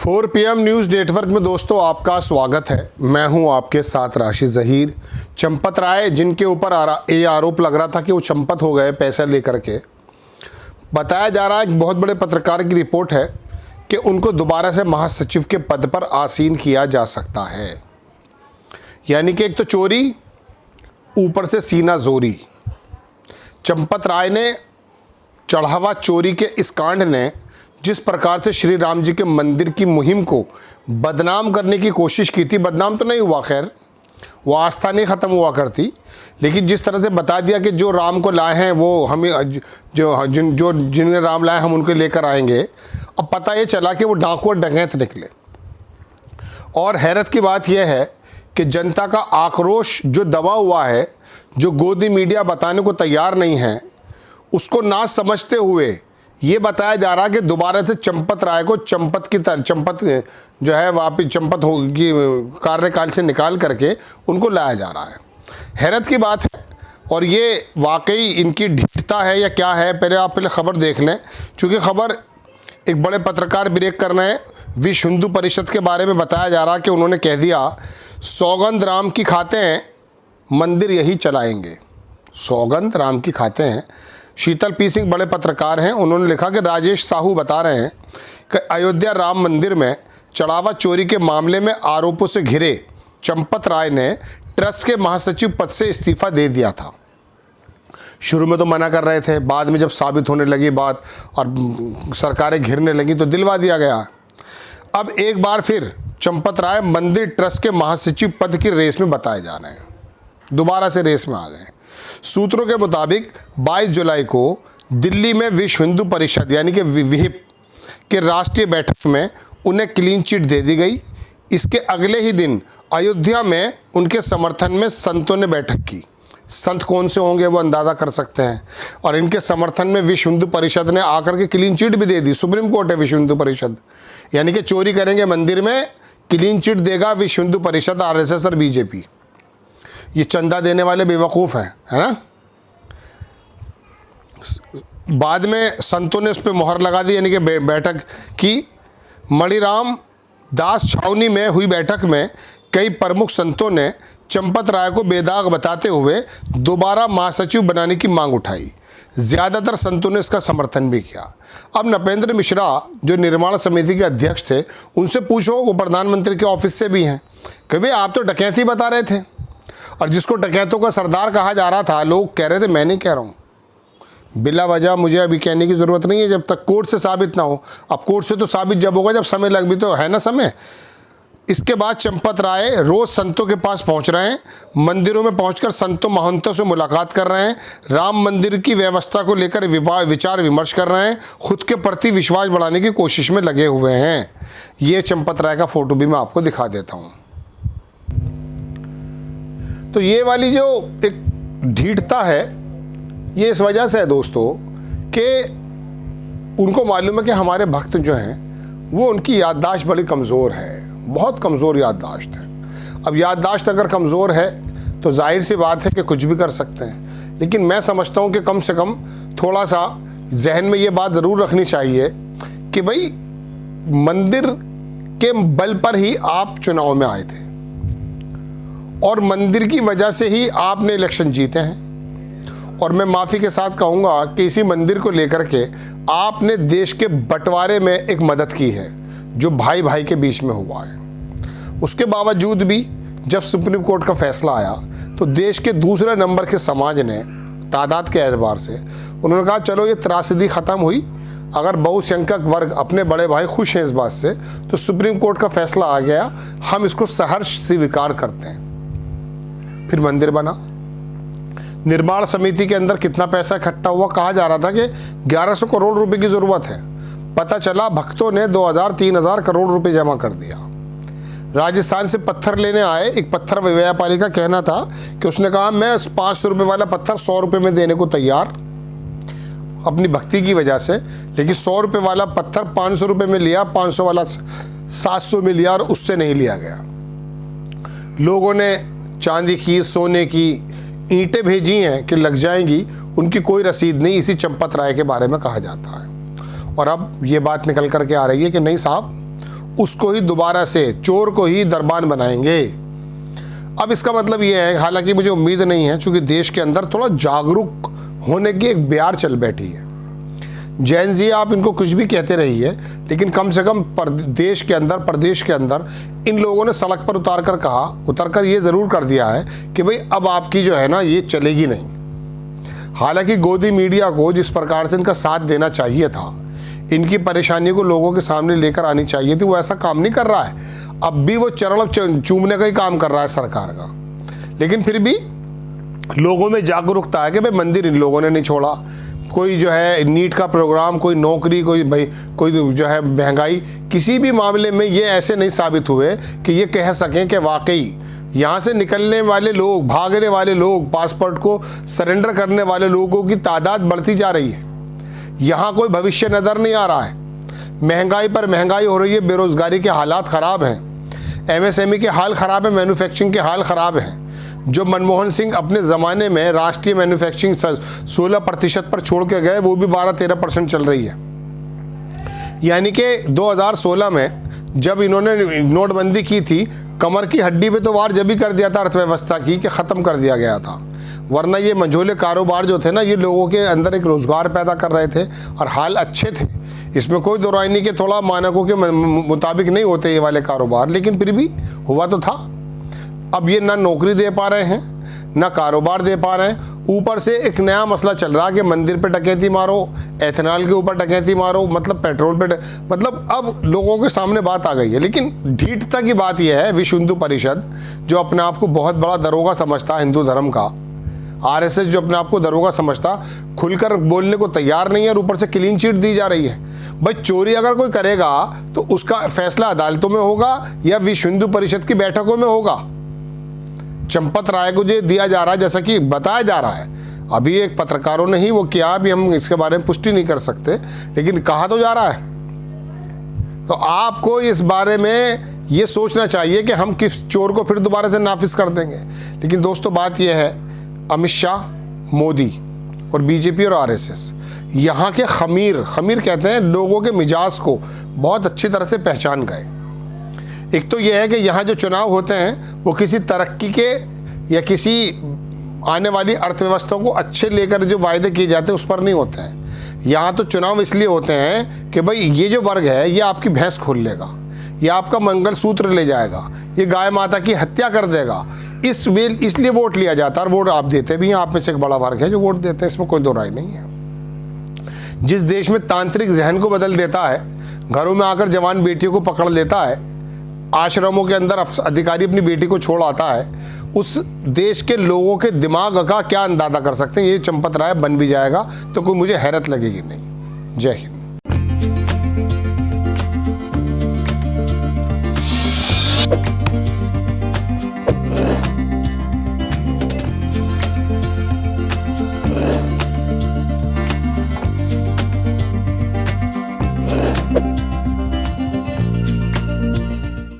4 PM news network में दोस्तों आपका स्वागत है। मैं हूं आपके साथ राशिद ज़हीर। चंपत राय, जिनके ऊपर ये आरोप लग रहा था कि वो चंपत हो गए पैसे लेकर के, बताया जा रहा है, एक बहुत बड़े पत्रकार की रिपोर्ट है कि उनको दोबारा से महासचिव के पद पर आसीन किया जा सकता है। यानी कि एक तो चोरी, ऊपर से सीना जोरी। चंपत राय ने चढ़ावा चोरी के इस कांड ने जिस प्रकार से श्री राम जी के मंदिर की मुहिम को बदनाम करने की कोशिश की थी, बदनाम तो नहीं हुआ, खैर वो आस्था नहीं ख़त्म हुआ करती, लेकिन जिस तरह से बता दिया कि जो राम को लाए हैं वो हमें जिन्हें राम लाए हम उनको लेकर आएंगे। अब पता ये चला कि वो डाकू और डकैत निकले। और हैरत की बात यह है कि जनता का आक्रोश जो दबा हुआ है, जो गोदी मीडिया बताने को तैयार नहीं है, उसको ना समझते हुए ये बताया जा रहा है कि दोबारा से चंपत राय को चंपत जो है वापिस चंपत होगी कार्यकाल से निकाल करके उनको लाया जा रहा है। हैरत की बात है। और ये वाकई इनकी ढीठता है या क्या है, पहले खबर देख लें, क्योंकि खबर एक बड़े पत्रकार ब्रेक कर रहे हैं। विश्व हिंदू परिषद के बारे में बताया जा रहा कि उन्होंने कह दिया, सौगंध राम की खाते हैं, मंदिर यही चलाएंगे। सौगंध राम की खाते हैं। शीतल पी सिंह बड़े पत्रकार हैं, उन्होंने लिखा कि राजेश साहू बता रहे हैं कि अयोध्या राम मंदिर में चढ़ावा चोरी के मामले में आरोपों से घिरे चंपत राय ने ट्रस्ट के महासचिव पद से इस्तीफा दे दिया था। शुरू में तो मना कर रहे थे, बाद में जब साबित होने लगी बात और सरकारें घिरने लगी तो दिलवा दिया गया। अब एक बार फिर चंपत राय मंदिर ट्रस्ट के महासचिव पद की रेस में बताए जा रहे हैं, दोबारा से रेस में आ गए। सूत्रों के मुताबिक 22 जुलाई को दिल्ली में विश्व हिंदू परिषद यानी कि विहिप के राष्ट्रीय बैठक में उन्हें क्लीन चिट दे दी गई। इसके अगले ही दिन अयोध्या में उनके समर्थन में संतों ने बैठक की। संत कौन से होंगे वो अंदाज़ा कर सकते हैं। और इनके समर्थन में विश्व हिंदू परिषद ने आकर के क्लीन चिट भी दे दी। सुप्रीम कोर्ट है विश्व हिंदू परिषद, यानी कि चोरी करेंगे मंदिर में, क्लीन चिट देगा विश्व हिंदू परिषद, RSS और बीजेपी। ये चंदा देने वाले बेवकूफ़ हैं, है ना। बाद में संतों ने उस पर मोहर लगा दी, यानी कि बैठक की। मणिराम दास छावनी में हुई बैठक में कई प्रमुख संतों ने चंपत राय को बेदाग बताते हुए दोबारा महासचिव बनाने की मांग उठाई। ज़्यादातर संतों ने इसका समर्थन भी किया। अब नपेंद्र मिश्रा जो निर्माण समिति के अध्यक्ष थे, उनसे पूछो, वो प्रधानमंत्री के ऑफिस से भी हैं, कि भाई आप तो डकैती बता रहे थे, और जिसको डकैतों का सरदार कहा जा रहा था, लोग कह रहे थे, मैं नहीं कह रहा हूँ, बिला वजह मुझे अभी कहने की ज़रूरत नहीं है जब तक कोर्ट से साबित ना हो। अब कोर्ट से तो साबित जब होगा जब समय लग भी तो है ना समय। इसके बाद चंपत राय रोज़ संतों के पास पहुंच रहे हैं, मंदिरों में पहुंचकर संतों महंतों से मुलाकात कर रहे हैं, राम मंदिर की व्यवस्था को लेकर विचार विमर्श कर रहे हैं, खुद के प्रति विश्वास बढ़ाने की कोशिश में लगे हुए हैं। ये चंपत राय का फ़ोटो भी मैं आपको दिखा देता हूँ। तो ये वाली जो एक ढीठता है, ये इस वजह से है दोस्तों कि उनको मालूम है कि हमारे भक्त जो हैं वो उनकी याददाश्त बड़ी कमज़ोर है, बहुत कमज़ोर याददाश्त है। अब याददाश्त अगर कमज़ोर है तो जाहिर सी बात है कि कुछ भी कर सकते हैं, लेकिन मैं समझता हूँ कि कम से कम थोड़ा सा जहन में ये बात ज़रूर रखनी चाहिए कि भाई मंदिर के बल पर ही आप चुनाव में आए थे और मंदिर की वजह से ही आपने इलेक्शन जीते हैं। और मैं माफ़ी के साथ कहूँगा कि इसी मंदिर को लेकर के आपने देश के बंटवारे में एक मदद की है जो भाई भाई के बीच में हुआ है। उसके बावजूद भी जब सुप्रीम कोर्ट का फैसला आया तो देश के दूसरे नंबर के समाज ने तादाद के एतबार से उन्होंने कहा, चलो ये त्रासदी ख़त्म हुई, अगर बहुसंख्यक वर्ग अपने बड़े भाई खुश हैं इस बात से तो सुप्रीम कोर्ट का फैसला आ गया, हम इसको सहर्ष स्वीकार करते हैं। फिर मंदिर बना। निर्माण समिति के अंदर कितना पैसा इकट्ठा हुआ, कहा जा रहा था कि 1100 करोड़ रुपए की ज़रूरत है। पता चला भक्तों ने 2000-3000 करोड़ रुपए जमा कर दिया। राजस्थान से पत्थर लेने आए एक पत्थर व्यापारी का कहना था कि उसने कहा, मैं 500 रुपये वाला पत्थर 100 रुपये में देने को तैयार, अपनी भक्ति की वजह से, लेकिन 100 रुपये वाला पत्थर 500 रुपये में लिया, 500 वाला 700 में लिया और उससे नहीं लिया गया। लोगों ने चांदी की, सोने की ईंटें भेजी हैं कि लग जाएंगी, उनकी कोई रसीद नहीं, इसी चंपत राय के बारे में कहा जाता है। और अब ये बात निकल कर के आ रही है कि नहीं साहब, उसको ही दोबारा से, चोर को ही दरबान बनाएंगे। अब इसका मतलब ये है, हालांकि मुझे उम्मीद नहीं है, चूंकि देश के अंदर थोड़ा जागरूक होने की एक बयार चल बैठी है। जैन जी, आप इनको कुछ भी कहते रहिए, लेकिन कम से कम देश के अंदर, प्रदेश के अंदर इन लोगों ने सड़क पर उतर कर ये ज़रूर कर दिया है कि भाई अब आपकी जो है ना ये चलेगी नहीं। हालांकि गोदी मीडिया को जिस प्रकार से इनका साथ देना चाहिए था, इनकी परेशानी को लोगों के सामने लेकर आनी चाहिए थी, वो ऐसा काम नहीं कर रहा है। अब भी वो चरण चूमने का ही काम कर रहा है सरकार का। लेकिन फिर भी लोगों में जागरूकता है कि भाई मंदिर इन लोगों ने नहीं छोड़ा, कोई जो है नीट का प्रोग्राम, कोई नौकरी, कोई जो है महंगाई, किसी भी मामले में ये ऐसे नहीं साबित हुए कि ये कह सकें कि वाकई यहाँ से निकलने वाले लोग, भागने वाले लोग, पासपोर्ट को सरेंडर करने वाले लोगों की तादाद बढ़ती जा रही है। यहाँ कोई भविष्य नज़र नहीं आ रहा है। महंगाई पर महंगाई हो रही है, बेरोजगारी के हालात ख़राब हैं, एमएसएमई के हाल ख़राब है, मैन्युफैक्चरिंग के हाल ख़राब हैं। जो मनमोहन सिंह अपने ज़माने में राष्ट्रीय मैन्युफैक्चरिंग 16% पर छोड़ के गए, वो भी 12-13% चल रही है। यानी कि 2016 में जब इन्होंने नोटबंदी की थी, कमर की हड्डी पे तो वार जब भी कर दिया था अर्थव्यवस्था की, कि ख़त्म कर दिया गया था। वरना ये मंझोले कारोबार जो थे ना, ये लोगों के अंदर एक रोज़गार पैदा कर रहे थे और हाल अच्छे थे। इसमें कोई दो राय नहीं कि थोड़ा मानकों के मुताबिक नहीं होते ये वाले कारोबार, लेकिन फिर भी हुआ तो था। अब ये ना नौकरी दे पा रहे हैं, ना कारोबार दे पा रहे हैं। ऊपर से एक नया मसला चल रहा है कि मंदिर पे डकैती मारो, एथेनॉल के ऊपर डकैती मारो, मतलब पेट्रोल पे मतलब अब लोगों के सामने बात आ गई है। लेकिन ढीठता की बात यह है, विश्व हिंदू परिषद जो अपने आप को बहुत बड़ा दरोगा समझता है हिंदू धर्म का, आरएसएस जो अपने आप को दरोगा समझता, खुलकर बोलने को तैयार नहीं है और ऊपर से क्लीन चिट दी जा रही है। भाई चोरी अगर कोई करेगा तो उसका फैसला अदालतों में होगा या विश्व हिंदू परिषद की बैठकों में होगा। चंपत राय को जो दिया जा रहा है, जैसा कि बताया जा रहा है, अभी एक पत्रकारों ने ही वो किया, अभी हम इसके बारे में पुष्टि नहीं कर सकते, लेकिन कहा तो जा रहा है। तो आपको इस बारे में ये सोचना चाहिए कि हम किस चोर को फिर दोबारा से नाफिज कर देंगे। लेकिन दोस्तों बात यह है, अमित शाह, मोदी और बीजेपी और आरएसएस यहाँ के खमीर कहते हैं, लोगों के मिजाज को बहुत अच्छी तरह से पहचान गए। एक तो यह है कि यहाँ जो चुनाव होते हैं वो किसी तरक्की के या किसी आने वाली अर्थव्यवस्था को अच्छे लेकर जो वायदे किए जाते हैं उस पर नहीं होते हैं। यहाँ तो चुनाव इसलिए होते हैं कि भाई ये जो वर्ग है ये आपकी भैंस खोल लेगा, ये आपका मंगलसूत्र ले जाएगा, ये गाय माता की हत्या कर देगा, इसलिए वोट लिया जाता है। और वोट आप देते भी हैं, आप में से एक बड़ा वर्ग है जो वोट देते हैं, इसमें कोई दो राय नहीं है। जिस देश में तांत्रिक जहन को बदल देता है, घरों में आकर जवान बेटियों को पकड़ लेता है, आश्रमों के अंदर अधिकारी अपनी बेटी को छोड़ आता है, उस देश के लोगों के दिमाग का क्या अंदाजा कर सकते हैं। ये चंपत राय बन भी जाएगा तो कोई मुझे हैरत लगेगी नहीं। जय हिंद।